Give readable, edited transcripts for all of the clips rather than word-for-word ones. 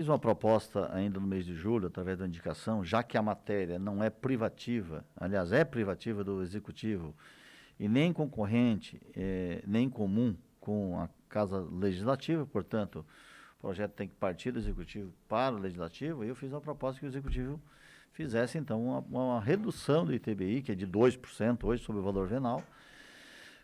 Fiz uma proposta ainda no mês de julho, através da indicação, já que a matéria não é privativa, aliás, é privativa do Executivo, e nem concorrente, nem comum com a Casa Legislativa, portanto, o projeto tem que partir do Executivo para o Legislativo, e eu fiz uma proposta que o Executivo fizesse, então, uma redução do ITBI, que é de 2% hoje sobre o valor venal,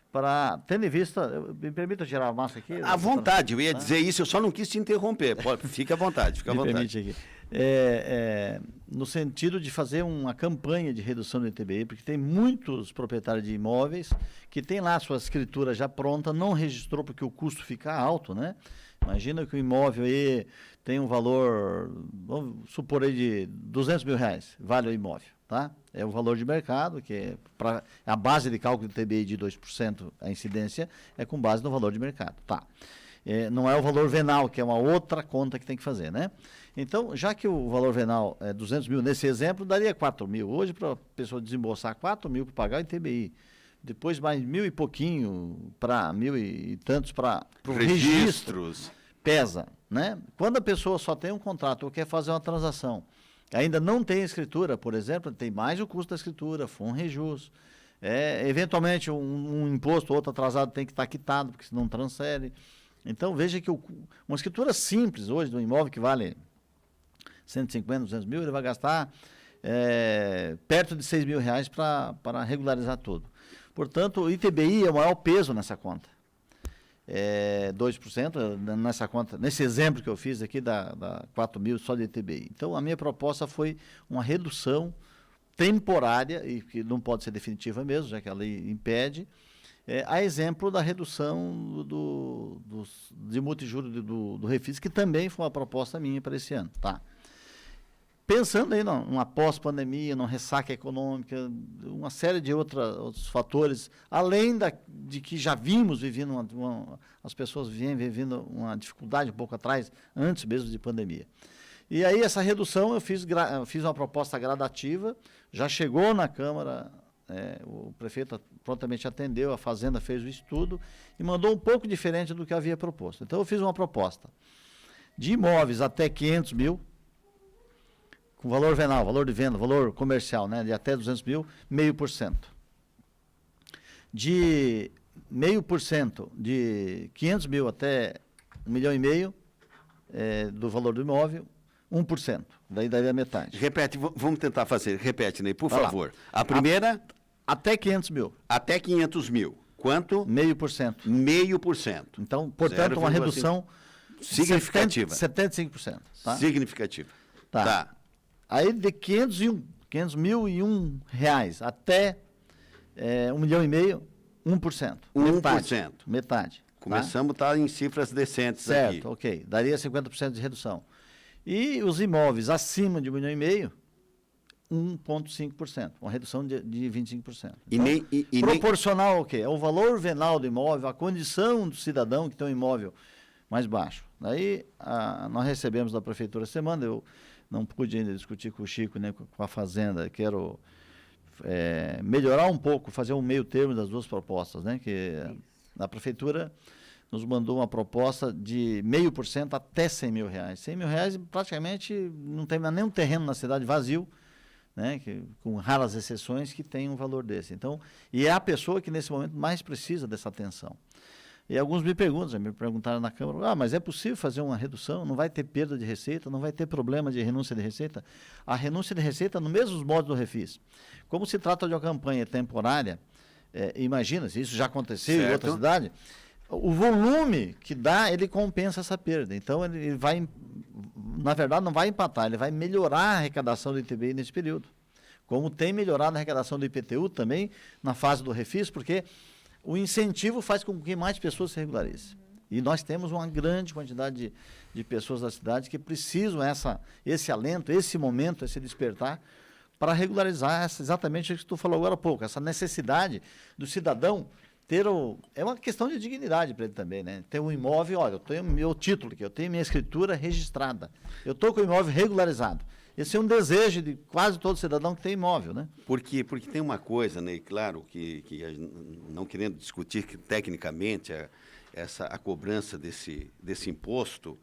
para, tendo em vista, me permita tirar a máscara aqui? À vontade, eu ia dizer isso, eu só não quis te interromper. Fique à vontade, fique à vontade. Permite aqui. No sentido de fazer uma campanha de redução do ITBI, porque tem muitos proprietários de imóveis que têm lá a sua escritura já pronta, não registrou porque o custo fica alto, né? Imagina que o imóvel aí tem um valor, vamos supor aí de R$200.000, vale o imóvel, tá? É o valor de mercado, que é a base de cálculo do ITBI de 2%, a incidência é com base no valor de mercado, tá? Não é o valor venal, que é uma outra conta que tem que fazer, né? Então, já que o valor venal é 200 mil, nesse exemplo, daria 4 mil. Hoje, para a pessoa desembolsar 4 mil para pagar o ITBI, depois mais 1.000 e pouquinho, para 1.000 e tantos para o registro, pesa, né? Quando a pessoa só tem um contrato ou quer fazer uma transação, ainda não tem escritura, por exemplo, tem mais o custo da escritura, FUN Rejus, eventualmente um imposto ou outro atrasado tem que estar quitado, porque senão transfere. Então, veja que uma escritura simples hoje do imóvel que vale 150, 200 mil, ele vai gastar perto de R$6.000 para regularizar tudo. Portanto, o ITBI é o maior peso nessa conta. 2% nessa conta, nesse exemplo que eu fiz aqui, da 4 mil só de ITBI. Então, a minha proposta foi uma redução temporária, e que não pode ser definitiva mesmo, já que a lei impede, a exemplo da redução de multijuros do Refis, que também foi uma proposta minha para esse ano. Tá? Pensando aí numa pós-pandemia, numa ressaca econômica, uma série de outros fatores, além de que já vimos vivendo as pessoas vêm vivendo uma dificuldade um pouco atrás, antes mesmo de pandemia. E aí essa redução eu fiz uma proposta gradativa, já chegou na Câmara, o prefeito prontamente atendeu, a Fazenda fez o estudo e mandou um pouco diferente do que havia proposto. Então eu fiz uma proposta de imóveis até 500 mil, com valor venal, valor de venda, valor comercial, né, de até 200 mil, 0,5%. De 0,5%, de 500 mil até 1,5 milhão do valor do imóvel, 1%. Daí daria metade. Repete, vamos tentar fazer. Repete, Ney, por favor. A primeira... Até 500 mil. Até 500 mil. Quanto? 0,5%. 0,5%. Então, portanto, uma redução significativa. 75%. Tá? Significativa. Tá. Aí de 500.001 reais até 1,5 milhão, 1%. 1%. Metade. Começamos a estar em cifras decentes certo, aqui. Ok. Daria 50% de redução. E os imóveis acima de 1,5 milhão, 1,5%. Uma redução de 25%. Então, proporcional ao quê? É o valor venal do imóvel, a condição do cidadão que tem um imóvel mais baixo. Daí, nós recebemos da Prefeitura essa semana, eu não pude ainda discutir com o Chico, nem com a Fazenda, quero melhorar um pouco, fazer um meio termo das duas propostas, né? Que a Prefeitura nos mandou uma proposta de 0,5% até R$100 mil. R$100 mil praticamente não tem nenhum terreno na cidade vazio, né? Com raras exceções, que tem um valor desse. Então, e é a pessoa que nesse momento mais precisa dessa atenção. E alguns me perguntaram na Câmara, mas é possível fazer uma redução? Não vai ter perda de receita? Não vai ter problema de renúncia de receita? A renúncia de receita, no mesmo modo do Refis. Como se trata de uma campanha temporária, imagina, se isso já aconteceu em outra cidade, o volume que dá, ele compensa essa perda. Então, ele vai, na verdade, não vai empatar, ele vai melhorar a arrecadação do ITBI nesse período. Como tem melhorado a arrecadação do IPTU também, na fase do Refis, porque o incentivo faz com que mais pessoas se regularizem. E nós temos uma grande quantidade de pessoas da cidade que precisam esse alento, esse momento, esse despertar, para regularizar exatamente o que tu falou agora há pouco, essa necessidade do cidadão é uma questão de dignidade para ele também, né? Ter um imóvel, olha, eu tenho meu título aqui, eu tenho minha escritura registrada, eu estou com o imóvel regularizado. Esse é um desejo de quase todo cidadão que tem imóvel, né? Porque tem uma coisa, né, claro, que não querendo discutir tecnicamente a cobrança desse imposto,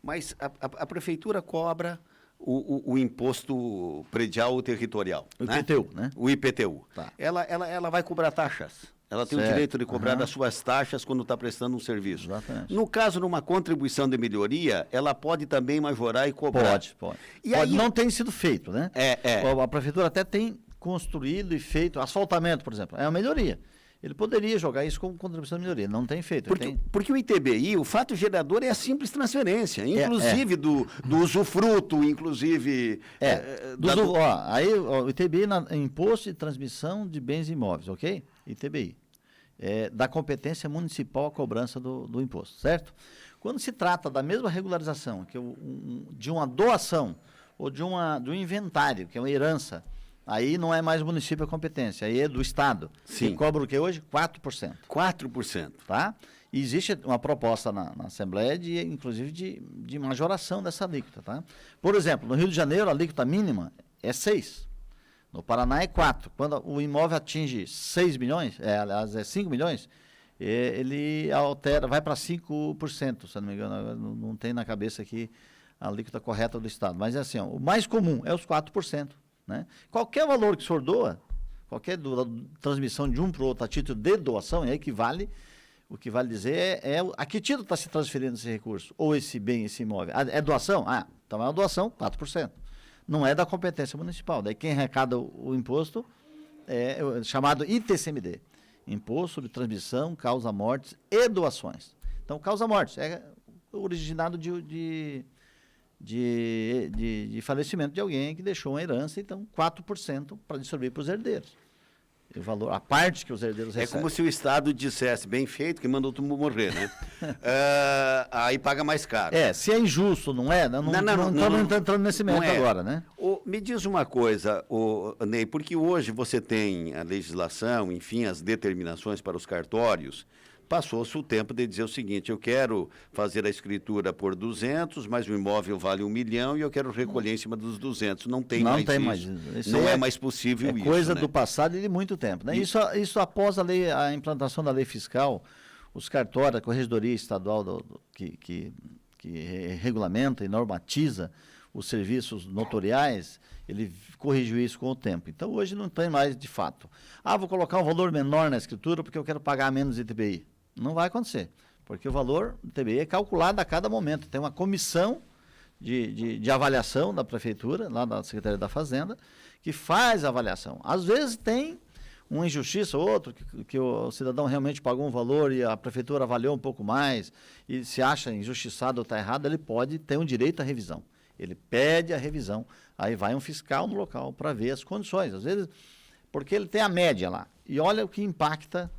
Mas a prefeitura cobra o imposto predial ou territorial. O IPTU, né? O IPTU. Tá. Ela vai cobrar taxas. Ela tem o direito de cobrar as suas taxas quando está prestando um serviço. Exatamente. No caso, numa contribuição de melhoria, ela pode também majorar e cobrar. Pode. E aí... Não tem sido feito, né? É. A prefeitura até tem construído e feito asfaltamento, por exemplo. É uma melhoria. Ele poderia jogar isso como contribuição de melhoria. Não tem feito. Porque o ITBI, o fato gerador é a simples transferência, inclusive do usufruto, inclusive... Aí o ITBI é Imposto de Transmissão de Bens Imóveis, ok? ITBI. Da competência municipal a cobrança do imposto, certo? Quando se trata da mesma regularização, de uma doação ou de um inventário, que é uma herança, aí não é mais o município a competência, aí é do Estado. Sim. Que cobra o que hoje? 4%. 4%. Tá? E existe uma proposta na Assembleia, inclusive, de majoração dessa alíquota. Tá? Por exemplo, no Rio de Janeiro, a alíquota mínima é 6%. No Paraná é 4%. Quando o imóvel atinge 6 milhões, aliás, 5 milhões, ele altera, vai para 5%, se eu não me engano, não tem na cabeça aqui a alíquota correta do Estado. Mas é assim, o mais comum é os 4%. Né? Qualquer valor que o senhor doa, qualquer transmissão de um para o outro a título de doação, o que vale dizer a que título está se transferindo esse recurso, ou esse bem, esse imóvel. É doação? Então é uma doação, 4%. Não é da competência municipal. Daí quem arrecada o imposto é chamado ITCMD, Imposto sobre Transmissão, Causa-Mortes e Doações. Então, causa-mortes é originado de falecimento de alguém que deixou uma herança, então 4% para distribuir para os herdeiros. O valor, a parte que os herdeiros recebem. É como se o Estado dissesse, bem feito, que mandou tu morrer, né? Aí paga mais caro. Se é injusto, não é? Não estamos entrando nesse mérito agora, né? Me diz uma coisa, Ney, porque hoje você tem a legislação, enfim, as determinações para os cartórios. Passou-se o tempo de dizer o seguinte, eu quero fazer a escritura por 200, mas o imóvel vale 1 milhão e eu quero recolher em cima dos 200. Não tem mais isso. Não é mais possível isso. É coisa né? do passado e de muito tempo. Né? Isso após a implantação da lei fiscal, os cartórios, a Corregedoria Estadual que regulamenta e normatiza os serviços notoriais, ele corrigiu isso com o tempo. Então, hoje não tem mais de fato. Vou colocar um valor menor na escritura porque eu quero pagar menos ITBI. Não vai acontecer, porque o valor do ITBI é calculado a cada momento. Tem uma comissão de avaliação da prefeitura, lá da Secretaria da Fazenda, que faz a avaliação. Às vezes tem uma injustiça ou outra, que o cidadão realmente pagou um valor e a prefeitura avaliou um pouco mais, e se acha injustiçado ou está errado, ele pode ter um direito à revisão. Ele pede a revisão, aí vai um fiscal no local para ver as condições. Às vezes, porque ele tem a média lá. E olha o que impacta,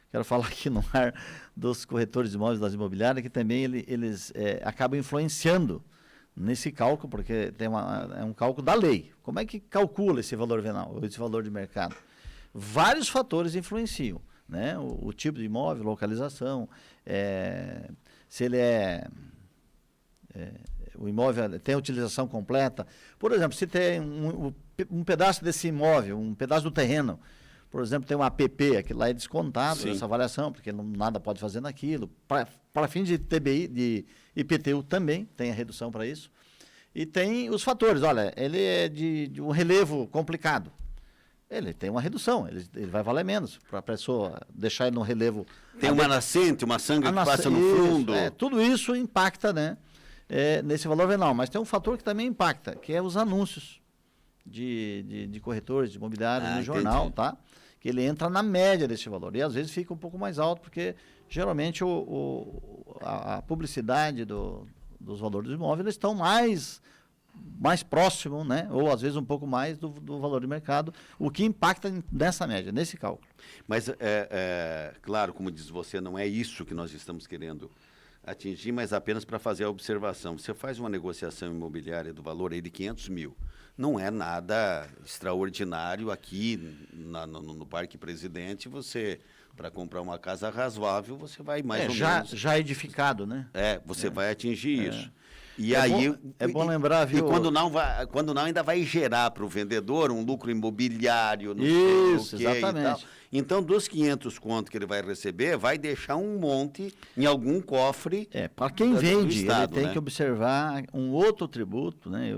quero falar aqui no ar dos corretores de imóveis, das imobiliárias, que também eles acabam influenciando nesse cálculo, porque é um cálculo da lei. Como é que calcula esse valor venal, esse valor de mercado? Vários fatores influenciam, né? O tipo de imóvel, localização, se ele o imóvel tem a utilização completa. Por exemplo, se tem um pedaço desse imóvel, um pedaço do terreno, por exemplo, tem um APP, aquilo lá é descontado, essa avaliação, porque nada pode fazer naquilo. Para fim de TBI, de IPTU também tem a redução para isso. E tem os fatores, olha, ele é de um relevo complicado. Ele tem uma redução, ele vai valer menos para a pessoa deixar ele no relevo. Tem uma nascente, uma sangue que passa no fundo. Tudo isso impacta, né, nesse valor venal. Mas tem um fator que também impacta, que é os anúncios de corretores, de imobiliários no jornal, tá? Que ele entra na média desse valor. E às vezes fica um pouco mais alto, porque geralmente a publicidade dos valores dos imóveis estão mais próximo, né? Ou às vezes um pouco mais do valor de mercado, o que impacta nessa média, nesse cálculo. Mas, claro, como diz você, não é isso que nós estamos querendo atingir, mas apenas para fazer a observação. Você faz uma negociação imobiliária do valor aí de 500 mil. Não é nada extraordinário aqui no Parque Presidente. Você, para comprar uma casa razoável, você vai mais ou menos... Já edificado, né? Você vai atingir isso. E bom lembrar, viu? E quando não ainda vai gerar para o vendedor um lucro imobiliário. Isso, exatamente. E tal. Então, dos 500 conto que ele vai receber, vai deixar um monte em algum cofre. Para quem vende, Estado, ele tem que observar um outro tributo, né?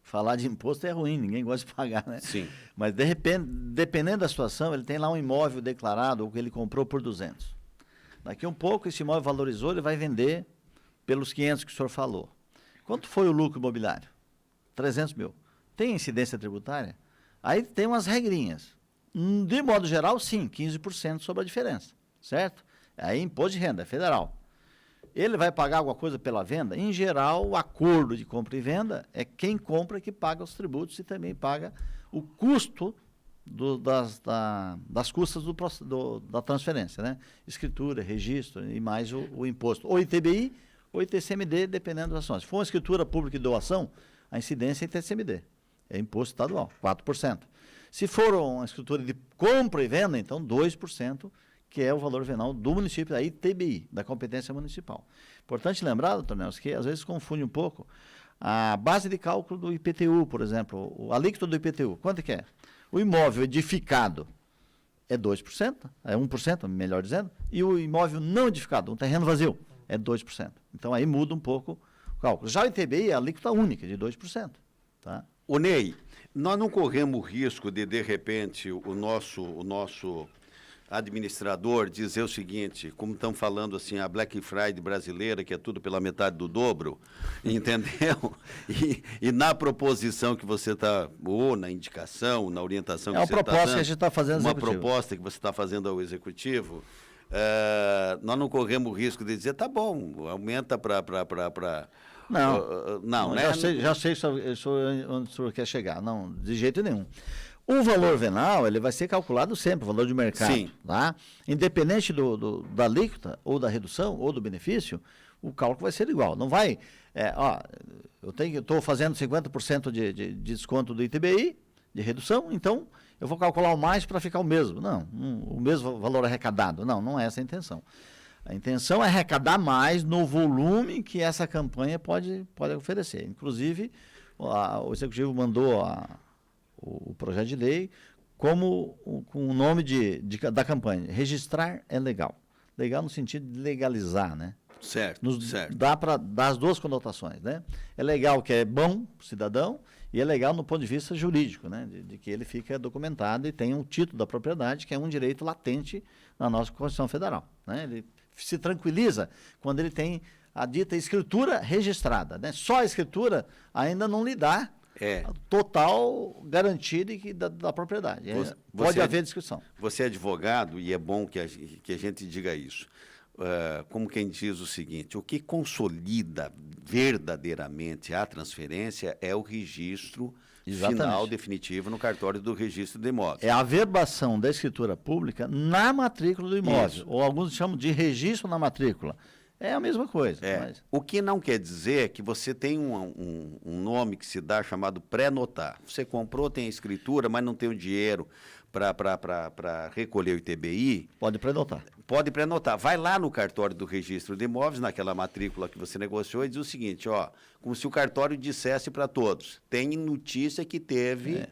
Falar de imposto é ruim, ninguém gosta de pagar, né? Sim. Mas, de repente, dependendo da situação, ele tem lá um imóvel declarado, ou que ele comprou por 200. Daqui a um pouco, esse imóvel valorizou, ele vai vender pelos 500 que o senhor falou. Quanto foi o lucro imobiliário? 300 mil. Tem incidência tributária? Aí tem umas regrinhas. De modo geral, sim, 15% sobre a diferença, certo? Aí imposto de renda, é federal. Ele vai pagar alguma coisa pela venda? Em geral, o acordo de compra e venda é quem compra que paga os tributos e também paga o custo das custas da transferência, né? Escritura, registro e mais o imposto. Ou ITBI ou ITCMD, dependendo das ações. Se for uma escritura pública de doação, a incidência é ITCMD. É imposto estadual, 4%. Se for uma escritura de compra e venda, então 2%, que é o valor venal do município, da ITBI, da competência municipal. Importante lembrar, doutor Nelson, que às vezes confunde um pouco a base de cálculo do IPTU, por exemplo, o alíquota do IPTU. Quanto que é? O imóvel edificado é 2%, é 1%, melhor dizendo, e o imóvel não edificado, um terreno vazio, é 2%. Então aí muda um pouco o cálculo. Já o ITBI é a alíquota única, de 2%. Tá? Ô Ney, nós não corremos o risco de repente, o nosso administrador dizer o seguinte, como estão falando assim, a Black Friday brasileira, que é tudo pela metade do dobro, entendeu? E na proposição que você está, ou na indicação, na orientação que você está dando... É uma proposta que a gente está fazendo ao Executivo. Uma proposta que você está fazendo ao Executivo, nós não corremos o risco de dizer, tá bom, aumenta para... Não, né? Já sei onde o senhor quer chegar. Não, de jeito nenhum. O valor venal, ele vai ser calculado sempre, o valor de mercado. Sim. Tá? Independente da alíquota, ou da redução, ou do benefício, o cálculo vai ser igual. Não vai, eu estou fazendo 50% de desconto do ITBI, de redução, então eu vou calcular o mais para ficar o mesmo. Não, o mesmo valor arrecadado. Não é essa a intenção. A intenção é arrecadar mais no volume que essa campanha pode oferecer. Inclusive, o Executivo mandou o projeto de lei com o nome da campanha. Registrar é legal. Legal no sentido de legalizar, né? Certo. Dá para dar as duas conotações, né? É legal que é bom para o cidadão e é legal no ponto de vista jurídico, né? De que ele fica documentado e tem um título da propriedade, que é um direito latente na nossa Constituição Federal, né? Ele se tranquiliza quando ele tem a dita escritura registrada, né? Só a escritura ainda não lhe dá total garantia da propriedade. Pode haver discussão. Você é advogado e é bom que a gente diga isso. Como quem diz o seguinte, o que consolida verdadeiramente a transferência é o registro final definitivo no cartório do registro de imóveis. É a averbação da escritura pública na matrícula do imóvel, Isso. ou alguns chamam de registro na matrícula. É a mesma coisa. Mas... O que não quer dizer que você tem um nome que se dá chamado pré-notar. Você comprou, tem a escritura, mas não tem o dinheiro para recolher o ITBI. Pode pré-notar. Pode pré-notar. Vai lá no cartório do registro de imóveis, naquela matrícula que você negociou, e diz o seguinte, como se o cartório dissesse para todos, tem notícia que teve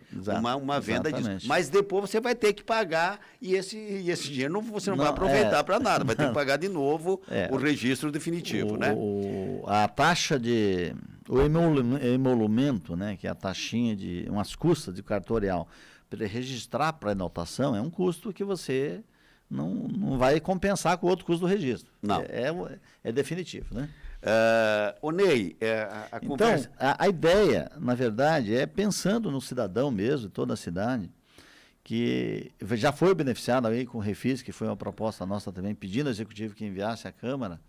uma venda disso. Mas depois você vai ter que pagar e esse dinheiro você não vai aproveitar para nada, vai ter que pagar de novo o registro definitivo, né? A taxa o emolumento, né, que é a taxinha de umas custas de cartorial, para registrar para anotação, é um custo que você não vai compensar com o outro custo do registro. Não. É definitivo, né? Ney, Então, a ideia, na verdade, é pensando no cidadão mesmo, toda a cidade, que já foi beneficiado aí com o Refis, que foi uma proposta nossa também, pedindo ao Executivo que enviasse à Câmara,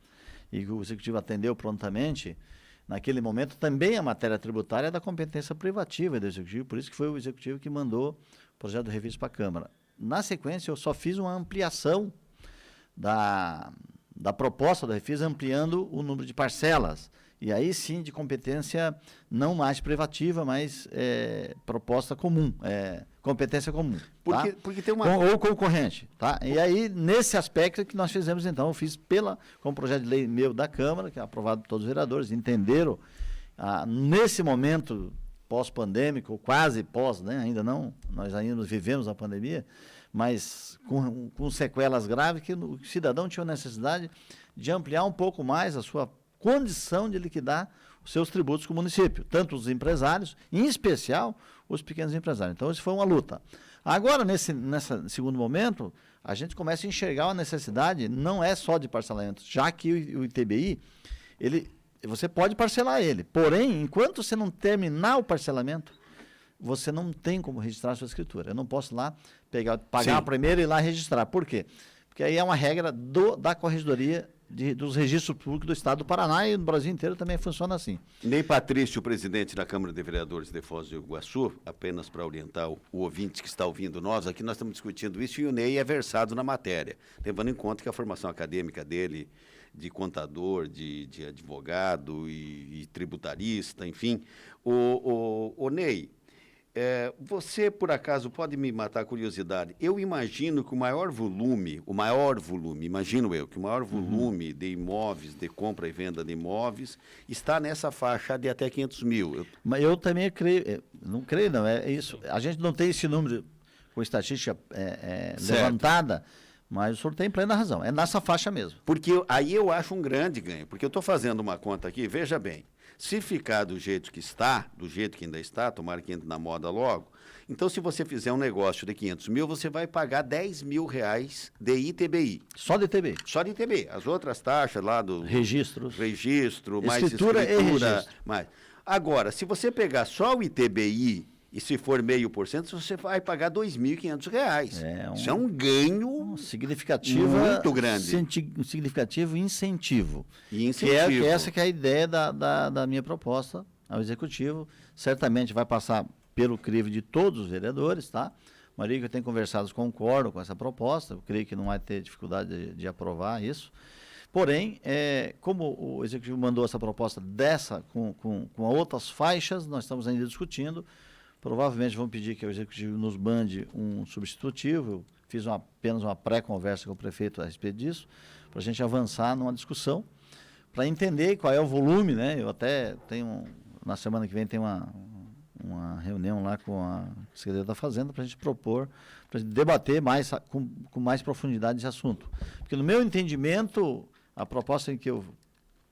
e que o Executivo atendeu prontamente. Naquele momento, também a matéria tributária é da competência privativa do Executivo, por isso que foi o Executivo que mandou o projeto do Refis para a Câmara. Na sequência, eu só fiz uma ampliação da proposta do Refis, ampliando o número de parcelas. E aí sim, de competência não mais privativa, mas proposta comum, competência comum. Porque tem uma... Ou concorrente. Tá? E aí, nesse aspecto que nós fizemos, então, eu fiz com o projeto de lei meu da Câmara, que é aprovado por todos os vereadores, entenderam, nesse momento pós-pandêmico, quase pós, né? Ainda não, nós ainda vivemos a pandemia, mas com sequelas graves, que o cidadão tinha necessidade de ampliar um pouco mais a sua condição de liquidar os seus tributos com o município, tanto os empresários, em especial os pequenos empresários. Então, isso foi uma luta. Agora, nesse segundo momento, a gente começa a enxergar a necessidade, não é só de parcelamento, já que o ITBI, você pode parcelar ele, porém, enquanto você não terminar o parcelamento, você não tem como registrar a sua escritura. Eu não posso lá pagar a primeira e ir lá registrar. Por quê? Porque aí é uma regra da Corregedoria dos Registros Públicos do Estado do Paraná, e no Brasil inteiro também funciona assim. Ney Patrício, presidente da Câmara de Vereadores de Foz do Iguaçu, apenas para orientar o ouvinte que está ouvindo nós, aqui nós estamos discutindo isso, e o Ney é versado na matéria, levando em conta que a formação acadêmica dele, de contador, de advogado e tributarista, enfim. O Ney, você, por acaso, pode me matar a curiosidade? Eu imagino que o maior volume, imagino eu, que o maior volume de imóveis, de compra e venda de imóveis, está nessa faixa de até 500 mil. Mas eu também creio, não creio não, é isso. A gente não tem esse número com estatística levantada, mas o senhor tem plena razão, é nessa faixa mesmo. Porque aí eu acho um grande ganho, porque eu estou fazendo uma conta aqui, veja bem, se ficar do jeito que está, do jeito que ainda está, tomara que entre na moda logo, então se você fizer um negócio de 500 mil, você vai pagar 10 mil reais de ITBI. Só de ITBI? Só de ITBI. As outras taxas lá do... Registro, mais escritura e registro. Mais. Agora, se você pegar só o ITBI, e se for 0,5%, você vai pagar R$ 2.500. Isso é um ganho significativo, muito grande. Um significativo incentivo. Incentivo. Que essa que é a ideia da minha proposta ao Executivo. Certamente vai passar pelo crivo de todos os vereadores, tá? Maria, que eu tenho conversado, concordo com essa proposta. Eu creio que não vai ter dificuldade de aprovar isso. Porém, como o Executivo mandou essa proposta com outras faixas, nós estamos ainda discutindo. Provavelmente vão pedir que o Executivo nos mande um substitutivo. Eu fiz apenas uma pré-conversa com o prefeito a respeito disso, para a gente avançar numa discussão, para entender qual é o volume, né? Eu até tenho, na semana que vem, tem uma reunião lá com a Secretaria da Fazenda para a gente propor, para a gente debater com mais profundidade esse assunto. Porque, no meu entendimento, a proposta que eu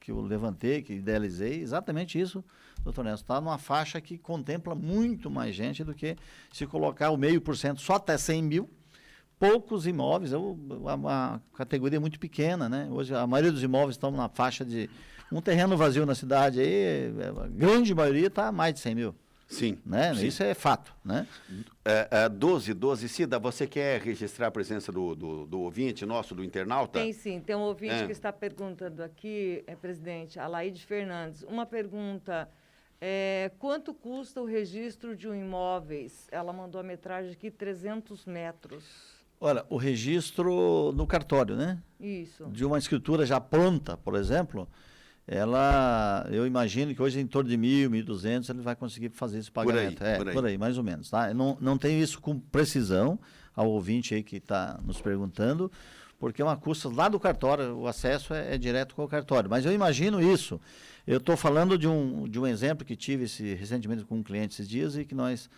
levantei, que idealizei, exatamente isso, doutor Nelson, está numa faixa que contempla muito mais gente do que se colocar o 0,5% só até 100 mil, poucos imóveis, uma categoria muito pequena, né? Hoje a maioria dos imóveis estão na faixa de um terreno vazio na cidade, aí, a grande maioria está a mais de 100 mil. Sim, né? Sim. Isso é fato, né? 12, Cida, você quer registrar a presença do ouvinte nosso, do internauta? Tem sim, tem um ouvinte que está perguntando aqui, presidente, Alaide Fernandes, uma pergunta, quanto custa o registro de um imóvel? Ela mandou a metragem aqui, 300 metros. Olha, o registro no cartório, né? Isso. De uma escritura já pronta, por exemplo, eu imagino que hoje em torno de 1.000, 1.200 ele vai conseguir fazer esse pagamento. Por aí, mais ou menos. Tá? Eu não tenho isso com precisão ao ouvinte aí que está nos perguntando, porque é uma custa lá do cartório, o acesso é direto com o cartório. Mas eu imagino isso. Eu estou falando de um exemplo que tive recentemente com um cliente esses dias e que nós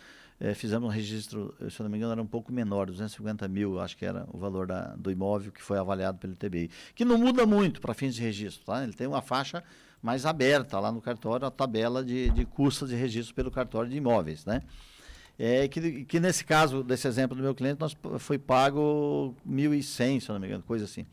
fizemos um registro, se eu não me engano, era um pouco menor, 250 mil, acho que era o valor do imóvel que foi avaliado pelo ITBI. Que não muda muito para fins de registro, tá? Ele tem uma faixa mais aberta lá no cartório, a tabela de custas de registro pelo cartório de imóveis, né? Que nesse caso, desse exemplo do meu cliente, foi pago 1.100, se eu não me engano, coisa assim.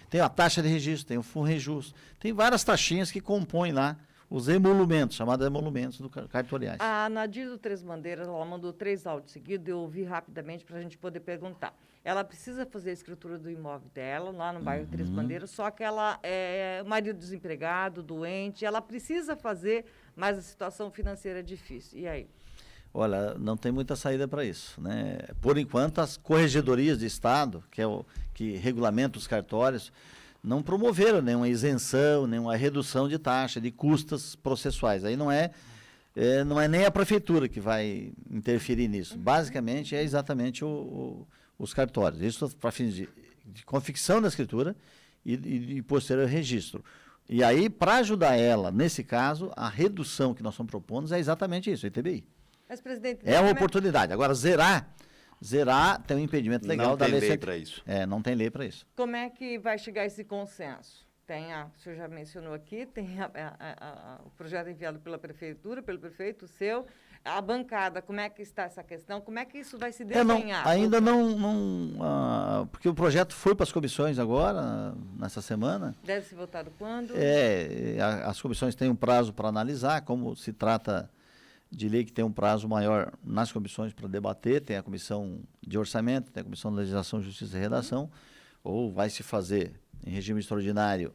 Tem a taxa de registro, tem o FUNREJUS, tem várias taxinhas que compõem lá os emolumentos, chamados emolumentos cartoriais. A Nadir do Três Bandeiras, ela mandou 3 áudios seguidos, eu ouvi rapidamente para a gente poder perguntar. Ela precisa fazer a escritura do imóvel dela, lá no bairro Três Bandeiras, só que ela é marido desempregado, doente, ela precisa fazer, mas a situação financeira é difícil. E aí? Olha, não tem muita saída para isso, né? Por enquanto, as corregedorias de Estado, que regulamentam os cartórios, não promoveram nenhuma isenção, nenhuma redução de taxa, de custas processuais. Aí não é nem a prefeitura que vai interferir nisso. Basicamente, é exatamente os cartórios. Isso para fins de confecção da escritura e posterior registro. E aí, para ajudar ela, nesse caso, a redução que nós estamos propondo é exatamente isso, o ITBI. Mas, presidente... É uma oportunidade. Agora, zerar tem um impedimento legal da lei. Não tem lei para isso. Não tem lei para isso. Como é que vai chegar esse consenso? O senhor já mencionou aqui, tem o projeto enviado pela prefeitura, pelo prefeito, o seu, a bancada, como é que está essa questão? Como é que isso vai se desenhar? Ainda não, porque o projeto foi para as comissões agora, nessa semana. Deve ser votado quando? As comissões têm um prazo para analisar, como se trata de lei que tem um prazo maior nas comissões para debater, tem a comissão de orçamento, tem a comissão de legislação, justiça e redação, ou vai se fazer em regime extraordinário,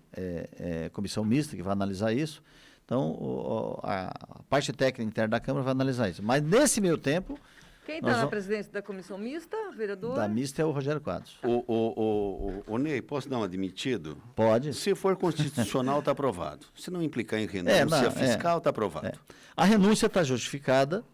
comissão mista que vai analisar isso. Então, a parte técnica interna da Câmara vai analisar isso. Mas, nesse meio tempo... Quem está na presidência da comissão mista, vereador? Da mista é o Rogério Quadros. O Ney, posso dar um admitido? Pode. Se for constitucional, está aprovado. Se não implicar em renúncia fiscal, está aprovado. A renúncia está justificada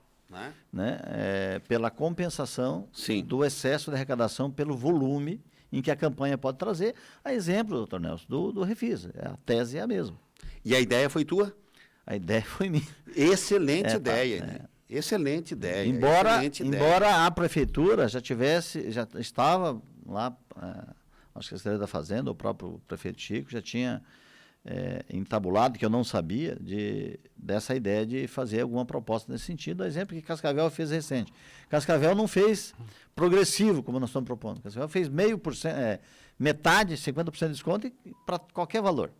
pela compensação do excesso de arrecadação pelo volume em que a campanha pode trazer. A exemplo, doutor Nelson, do Refisa. A tese é a mesma. E a ideia foi tua? A ideia foi minha. Excelente ideia, né? Excelente ideia. Embora a prefeitura já estava lá, acho que a Secretaria da Fazenda, o próprio prefeito Chico, já tinha entabulado, que eu não sabia, dessa ideia de fazer alguma proposta nesse sentido. O exemplo que Cascavel fez recente. Cascavel não fez progressivo, como nós estamos propondo. Cascavel fez 0,5%, metade, 50% de desconto para qualquer valor.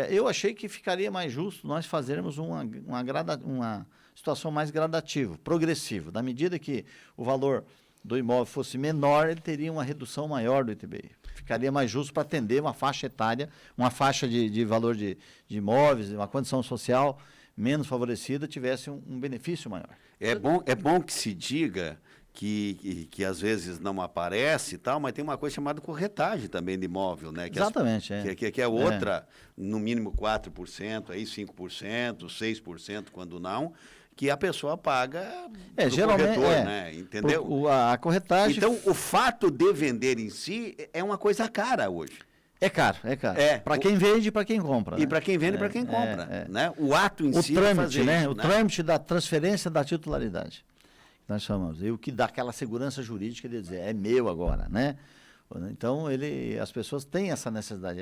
Eu achei que ficaria mais justo nós fazermos uma situação mais gradativa, progressiva. Na medida que o valor do imóvel fosse menor, ele teria uma redução maior do ITBI. Ficaria mais justo para atender uma faixa etária, uma faixa de valor de imóveis, uma condição social menos favorecida, tivesse um benefício maior. É bom que se diga que às vezes não aparece e tal, mas tem uma coisa chamada corretagem também de imóvel, né? Exatamente. Que é outra, no mínimo 4%, aí 5%, 6% quando não, que a pessoa paga pro geralmente, corretor, né? Entendeu? A corretagem... Então, o fato de vender em si é uma coisa cara hoje. É caro. Para quem vende e para quem compra. E para quem vende e para quem compra. Né? O ato em si trâmite, é fazer isso, o trâmite da transferência da titularidade. Nós chamamos. E o que dá aquela segurança jurídica de dizer, é meu agora, né? Então, as pessoas têm essa necessidade.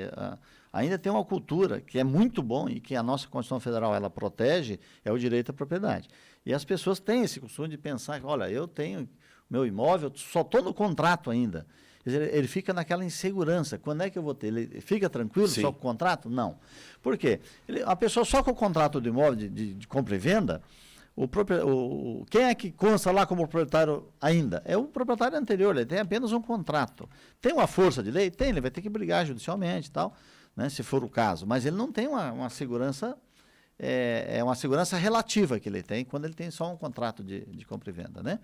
Ainda tem uma cultura que é muito bom e que a nossa Constituição Federal ela protege, é o direito à propriedade. E as pessoas têm esse costume de pensar que, olha, eu tenho meu imóvel, só estou no contrato ainda. Quer dizer, ele fica naquela insegurança. Quando é que eu vou ter? Ele fica tranquilo só com o contrato? Não. Por quê? A pessoa só com o contrato do imóvel de compra e venda, quem é que consta lá como proprietário ainda? É o proprietário anterior, ele tem apenas um contrato. Tem uma força de lei? Tem, ele vai ter que brigar judicialmente e tal, né, se for o caso. Mas ele não tem uma segurança, uma segurança relativa que ele tem quando ele tem só um contrato de compra e venda, né?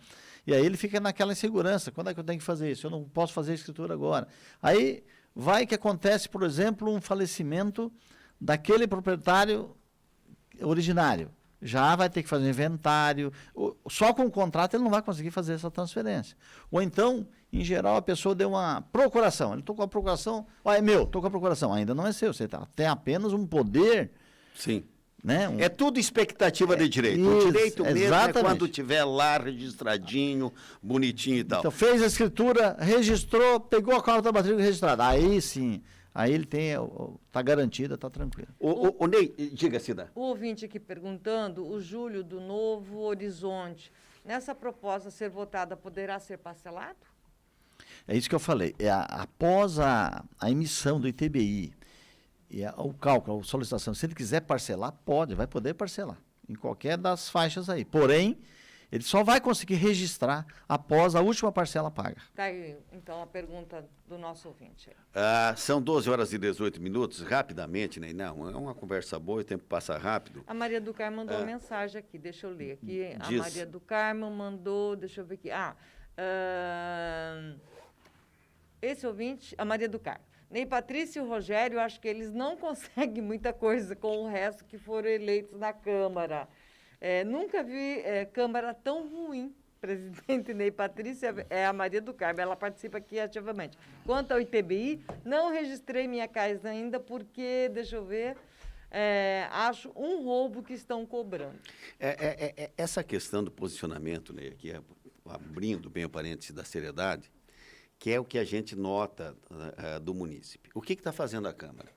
E aí ele fica naquela insegurança, quando é que eu tenho que fazer isso? Eu não posso fazer a escritura agora. Aí vai que acontece, por exemplo, um falecimento daquele proprietário originário. Já vai ter que fazer um inventário. Só com o contrato ele não vai conseguir fazer essa transferência. Ou então, em geral, a pessoa deu uma procuração. Ele estou com a procuração, é meu, estou com a procuração. Ainda não é seu, você tem apenas um poder. Sim. Né? É tudo expectativa de direito. O direito mesmo exatamente. É quando tiver lá registradinho, bonitinho e tal. Então, fez a escritura, registrou, pegou a carta da matrícula registrada. Aí sim. Aí ele está garantido, está tranquilo. O Ney, diga, Cida. O ouvinte aqui perguntando, o Júlio do Novo Horizonte, nessa proposta ser votada, poderá ser parcelado? É isso que eu falei. Após a emissão do ITBI, o cálculo, a solicitação, se ele quiser parcelar, vai poder parcelar, em qualquer das faixas aí. Porém, ele só vai conseguir registrar após a última parcela paga. Tá aí, então, a pergunta do nosso ouvinte. São 12 horas e 18 minutos, rapidamente, né? Não, é uma conversa boa, o tempo passa rápido. A Maria do Carmo mandou uma mensagem aqui, deixa eu ler aqui. Diz. A Maria do Carmo mandou, deixa eu ver aqui. Esse ouvinte, a Maria do Carmo. Ney Patrícia e o Rogério, acho que eles não conseguem muita coisa com o resto que foram eleitos na Câmara. Nunca vi Câmara tão ruim. Presidente Ney Patrícia é a Maria do Carmo, ela participa aqui ativamente. Quanto ao ITBI, não registrei minha casa ainda porque, deixa eu ver, acho um roubo que estão cobrando. Essa questão do posicionamento, né, aqui abrindo bem o parênteses da seriedade, que é o que a gente nota do munícipe. O que está fazendo a Câmara?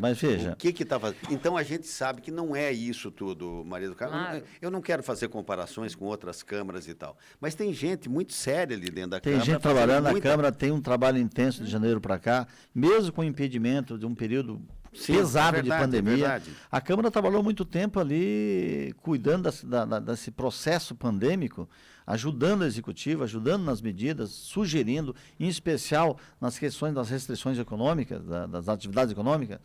Mas veja... O que está fazendo? Então, a gente sabe que não é isso tudo, Maria do Carmo. Claro. Eu não quero fazer comparações com outras câmaras e tal, mas tem gente muito séria ali dentro da Câmara. Tem gente trabalhando na Câmara, tem um trabalho intenso de janeiro para cá, mesmo com o impedimento de um período pesado de pandemia. A Câmara trabalhou muito tempo ali cuidando desse processo pandêmico, ajudando o Executivo, ajudando nas medidas, sugerindo, em especial nas questões das restrições econômicas, das atividades econômicas,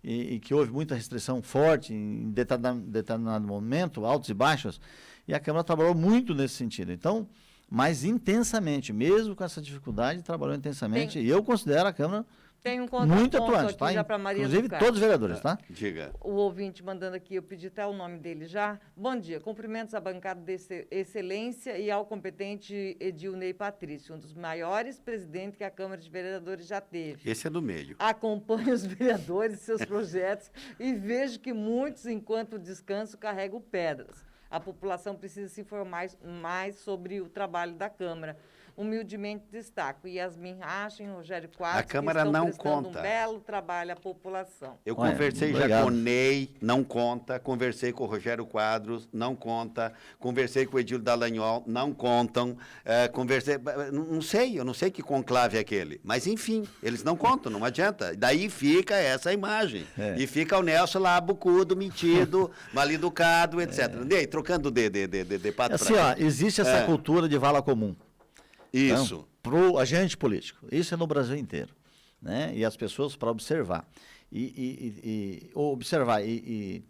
e que houve muita restrição forte em determinado momento, altos e baixos, e a Câmara trabalhou muito nesse sentido. Então, mas intensamente, mesmo com essa dificuldade, trabalhou intensamente, e eu considero a Câmara... Tem um muito atuante, aqui já para Maria inclusive todos os vereadores, tá? Diga. O ouvinte mandando aqui, eu pedi até o nome dele já. Bom dia, cumprimentos à bancada de excelência e ao competente Edilnei Patrício, um dos maiores presidentes que a Câmara de Vereadores já teve. Esse é do meio. Acompanho os vereadores e seus projetos e vejo que muitos, enquanto descanso, carregam pedras. A população precisa se informar mais sobre o trabalho da Câmara. Humildemente destaco. Yasmin Rachin, Rogério Quadros, a Câmara não conta. Um belo trabalho à população. Eu conversei já com o Ney, não conta. Conversei com o Rogério Quadros, não conta. Conversei com o Edílio Dallagnol, não contam. Conversei, eu não sei que conclave é aquele. Mas, enfim, eles não contam, não adianta. Daí fica essa imagem. E fica o Nelson lá, bucudo, metido, mal educado, etc. Ney, trocando de pato assim, existe essa cultura de vala comum. Isso. Para o agente político. Isso é no Brasil inteiro. Né? E as pessoas para observar. Observar e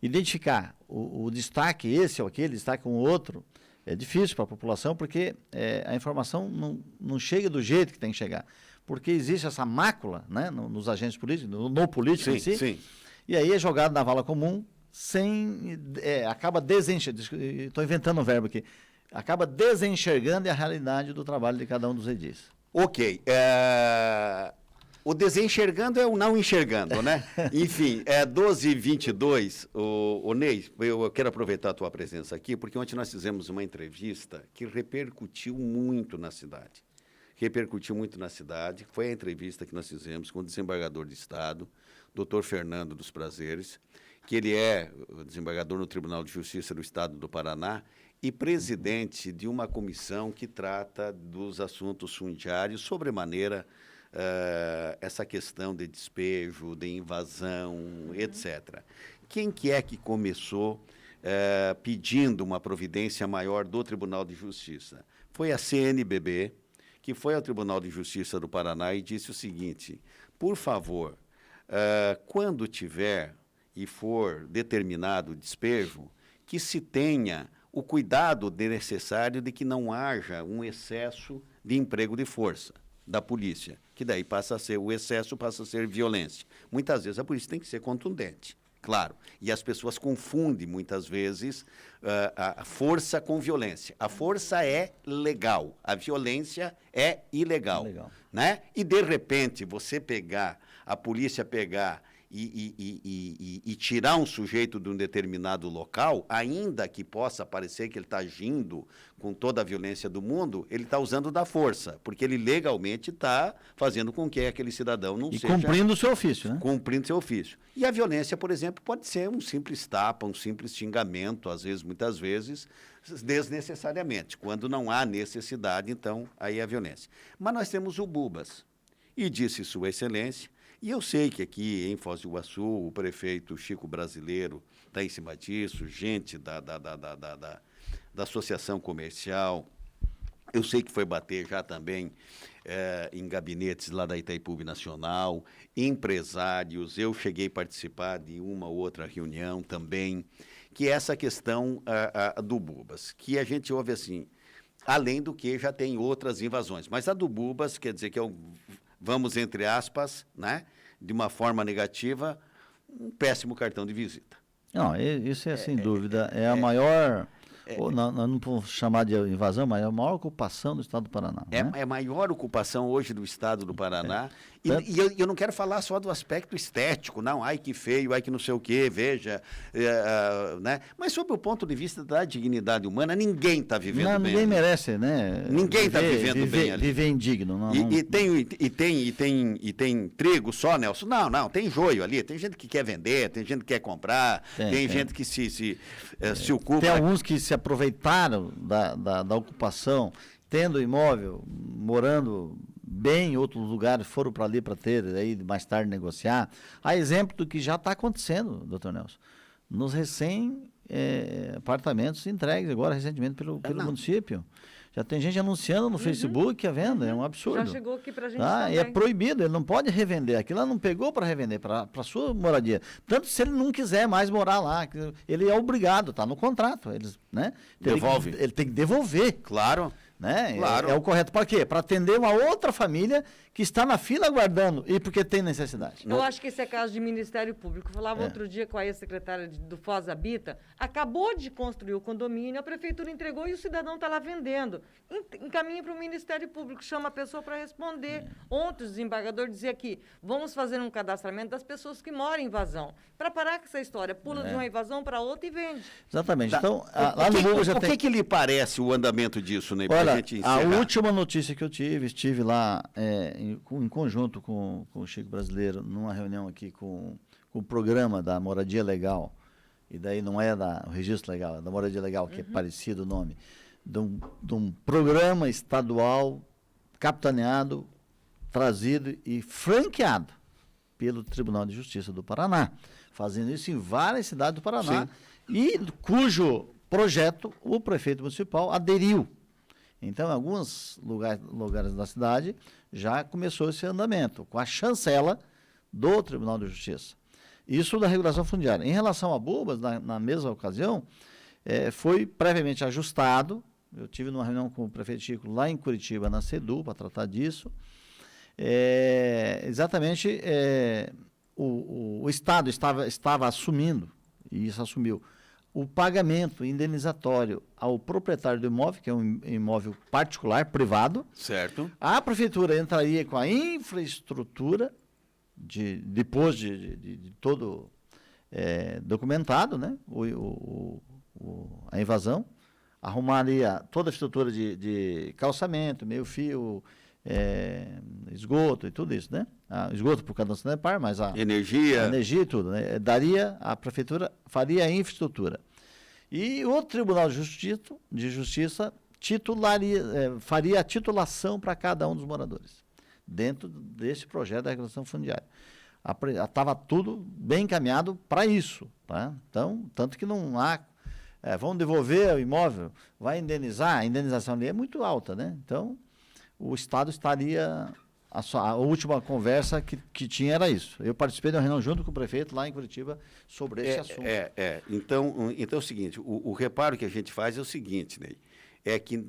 identificar o destaque, esse ou aquele, destaque um outro, é difícil para a população, porque a informação não chega do jeito que tem que chegar. Porque existe essa mácula, né, nos agentes políticos, no político em si. Sim. E aí é jogado na vala comum, acaba desenchendo. Estou inventando um verbo aqui. Acaba desenxergando a realidade do trabalho de cada um dos edis. Ok. O desenxergando é o não enxergando, né? Enfim, 12h22, o Ney, eu quero aproveitar a tua presença aqui, porque ontem nós fizemos uma entrevista que repercutiu muito na cidade. Foi a entrevista que nós fizemos com o desembargador de Estado, Dr. Fernando dos Prazeres, que ele é desembargador no Tribunal de Justiça do Estado do Paraná, e presidente de uma comissão que trata dos assuntos fundiários, sobremaneira essa questão de despejo, de invasão, etc. Quem que é que começou pedindo uma providência maior do Tribunal de Justiça? Foi a CNBB, que foi ao Tribunal de Justiça do Paraná e disse o seguinte: por favor, quando tiver e for determinado o despejo, que se tenha o cuidado necessário de que não haja um excesso de emprego de força da polícia, que daí o excesso passa a ser violência. Muitas vezes a polícia tem que ser contundente, claro, e as pessoas confundem muitas vezes a força com violência. A força é legal, a violência é ilegal. Né? E, de repente, a polícia pegar e tirar um sujeito de um determinado local, ainda que possa parecer que ele está agindo com toda a violência do mundo, ele está usando da força, porque ele legalmente está fazendo com que aquele cidadão não seja... cumprindo o seu ofício, né? Cumprindo o seu ofício. E a violência, por exemplo, pode ser um simples tapa, um simples xingamento, muitas vezes, desnecessariamente. Quando não há necessidade, então, aí é a violência. Mas nós temos o Bubas. E disse Sua Excelência, e eu sei que aqui em Foz do Iguaçu, o prefeito Chico Brasileiro está em cima disso, gente da associação comercial. Eu sei que foi bater já também em gabinetes lá da Itaipu Nacional, empresários. Eu cheguei a participar de uma ou outra reunião também, que é essa questão do Bubas, que a gente ouve assim, além do que já tem outras invasões. Mas a do Bubas, quer dizer que vamos, entre aspas, né, de uma forma negativa, um péssimo cartão de visita. Não, isso é sem dúvida, é a maior Ou nós não podemos chamar de invasão, mas é a maior ocupação do estado do Paraná. Né? É a maior ocupação hoje do estado do Paraná. E eu não quero falar só do aspecto estético, não, ai que feio, ai que não sei o quê, veja, né? Mas sob o ponto de vista da dignidade humana, ninguém está vivendo bem. Ninguém merece, né? Ninguém está vivendo bem ali. Viver indigno. Não, E tem trigo só, Nelson? Não, tem joio ali, tem gente que quer vender, tem gente que quer comprar, tem gente que se ocupa. Tem alguns que se aproveitaram da ocupação, tendo imóvel, morando bem em outros lugares, foram para ali para ter, aí mais tarde negociar. Há exemplo do que já está acontecendo, doutor Nelson, nos apartamentos entregues agora recentemente pelo município. Já tem gente anunciando no Facebook a venda, é um absurdo. Já chegou aqui para a gente também. E é proibido, ele não pode revender. Aquilo lá não pegou para revender, para a sua moradia. Tanto se ele não quiser mais morar lá, ele é obrigado, está no contrato. Né? Devolve. Ele tem que devolver. Claro. Né? Claro. É o correto. Para quê? Para atender uma outra família que está na fila aguardando e porque tem necessidade. Eu acho que esse é caso de Ministério Público. Eu falava outro dia com a ex-secretária do Foz Habita, acabou de construir o condomínio, a prefeitura entregou e o cidadão está lá vendendo. Encaminha para o Ministério Público, chama a pessoa para responder. Ontem o desembargador dizia aqui, vamos fazer um cadastramento das pessoas que moram em invasão. Para parar com essa história, pula de uma invasão para outra e vende. Exatamente. Tá. Então, lá no Google já tem... O que lhe parece o andamento disso, Ney? Olha, a última notícia que eu estive lá em conjunto com o Chico Brasileiro, numa reunião aqui com o programa da Moradia Legal, e daí não é o Registro Legal, é da Moradia Legal, que é parecido o nome, de um programa estadual capitaneado, trazido e franqueado pelo Tribunal de Justiça do Paraná, fazendo isso em várias cidades do Paraná, e cujo projeto o prefeito municipal aderiu. Então, em alguns lugares da cidade, já começou esse andamento, com a chancela do Tribunal de Justiça. Isso da regulação fundiária. Em relação a Bubas, na mesma ocasião, foi previamente ajustado. Eu tive numa reunião com o prefeito Chico lá em Curitiba, na CEDU, para tratar disso. Exatamente, o Estado estava assumindo, e isso assumiu, o pagamento indenizatório ao proprietário do imóvel, que é um imóvel particular, privado. Certo. A prefeitura entraria com a infraestrutura, depois de todo documentado, né, a invasão, arrumaria toda a estrutura de calçamento, meio-fio, esgoto e tudo isso, né? Esgoto por cadastro sanepar, mas a energia e tudo, né? A prefeitura faria a infraestrutura. E o Tribunal de Justiça faria a titulação para cada um dos moradores, dentro desse projeto da regulação fundiária. Estava tudo bem encaminhado para isso, tá? Então, tanto que não há... vão devolver o imóvel, vai indenizar, a indenização ali é muito alta, né? Então, o Estado estaria... A última conversa que tinha era isso. Eu participei de uma reunião junto com o prefeito lá em Curitiba sobre esse assunto. Então é o seguinte, o reparo que a gente faz é o seguinte, Ney, é que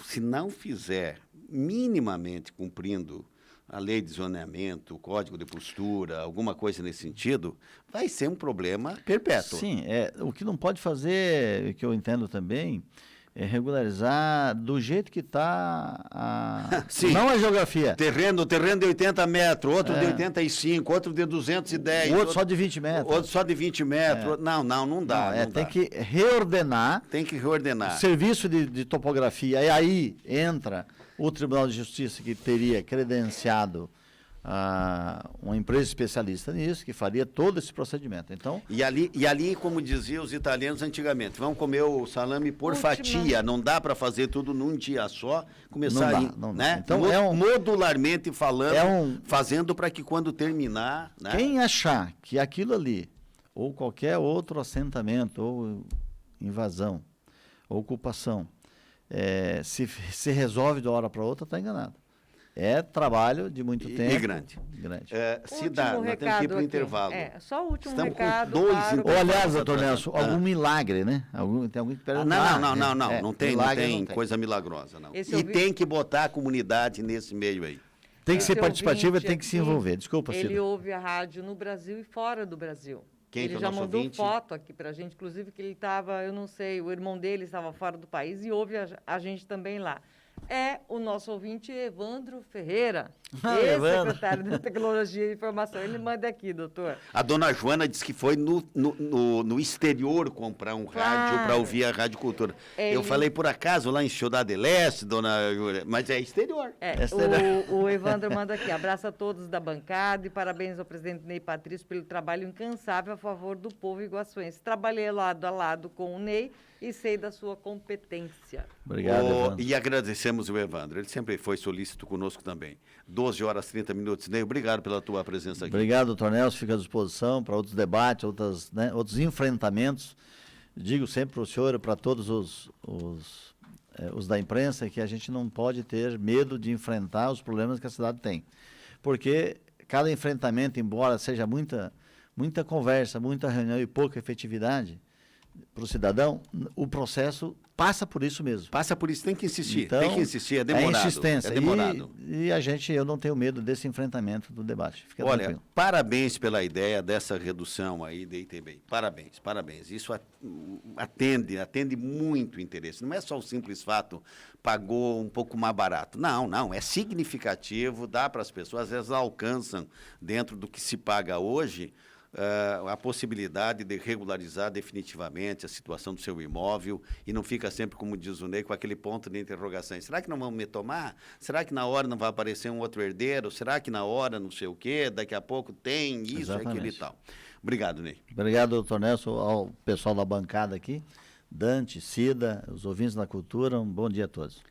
se não fizer minimamente cumprindo a lei de zoneamento, o código de postura, alguma coisa nesse sentido, vai ser um problema perpétuo. Sim, o que não pode fazer, que eu entendo também, é regularizar do jeito que está não a geografia. Terreno de 80 metros, outro de 85, outro de 210. Outro só de 20 metros. Outro só de 20 metros. Não dá. Tem que reordenar. Tem que reordenar. O serviço de topografia. E aí entra o Tribunal de Justiça, que teria credenciado uma empresa especialista nisso, que faria todo esse procedimento. Então, e ali, como diziam os italianos antigamente, vamos comer o salame por fatia, não dá para fazer tudo num dia só, começar não dá. Né? Então, modularmente falando, fazendo para que quando terminar... Né? Quem achar que aquilo ali, ou qualquer outro assentamento, ou invasão, ou ocupação, se resolve de uma hora para outra, está enganado. É trabalho de muito tempo. E grande. Se dá, nós temos que ir para o intervalo. Só o último Estamos recado. Com 2 Ou, aliás, doutor Nelson, algum milagre, né? Tem alguém que pede não tem coisa milagrosa, não. Tem que botar a comunidade nesse meio aí. Tem que ser participativa, tem que se envolver. Desculpa, Cida. Ele ouve a rádio no Brasil e fora do Brasil. Quem que é Ele o já nosso mandou ouvinte? foto aqui pra gente, inclusive que ele estava, eu não sei, o irmão dele estava fora do país e ouve a gente também lá. É o nosso ouvinte Evandro Ferreira, Evandro. ex-secretário da Tecnologia e Informação. Ele manda aqui, doutor. A dona Joana disse que foi no exterior comprar um rádio para Claro. ouvir a Rádio Cultura. Eu Ele- falei por acaso lá em Ciudad del Este, dona Júlia, mas é exterior. Essa era- O Evandro manda aqui, abraço a todos da bancada e parabéns ao presidente Ney Patrício pelo trabalho incansável a favor do povo iguaçuense. Trabalhei lado a lado com o Ney e sei da sua competência. Obrigado, Evandro. E agradecemos o Evandro. Ele sempre foi solícito conosco também. 12 horas 30 minutos. Ney, obrigado pela tua presença aqui. Obrigado, doutor Nelson. Fica à disposição para outros debates, outros enfrentamentos. Digo sempre para o senhor e para todos os da imprensa que a gente não pode ter medo de enfrentar os problemas que a cidade tem. Porque cada enfrentamento, embora seja muita conversa, muita reunião e pouca efetividade para o cidadão, o processo passa por isso mesmo. Passa por isso, tem que insistir. Então, tem que insistir, é demorado. É insistência. É demorado. E eu não tenho medo desse enfrentamento do debate. Fica Olha, tranquilo. parabéns pela ideia dessa redução aí da ITBI. Parabéns, parabéns. Isso atende muito interesse. Não é só o simples fato, pagou um pouco mais barato. Não, é significativo, dá para as pessoas, às vezes alcançam, dentro do que se paga hoje, a possibilidade de regularizar definitivamente a situação do seu imóvel e não fica sempre, como diz o Ney, com aquele ponto de interrogação. Será que não vão me tomar? Será que na hora não vai aparecer um outro herdeiro? Será que na hora não sei o quê? Daqui a pouco tem isso, aquilo e Exatamente. tal. Obrigado, Ney. Obrigado, doutor Nelson, ao pessoal da bancada aqui, Dante, Cida, os ouvintes da cultura, um bom dia a todos.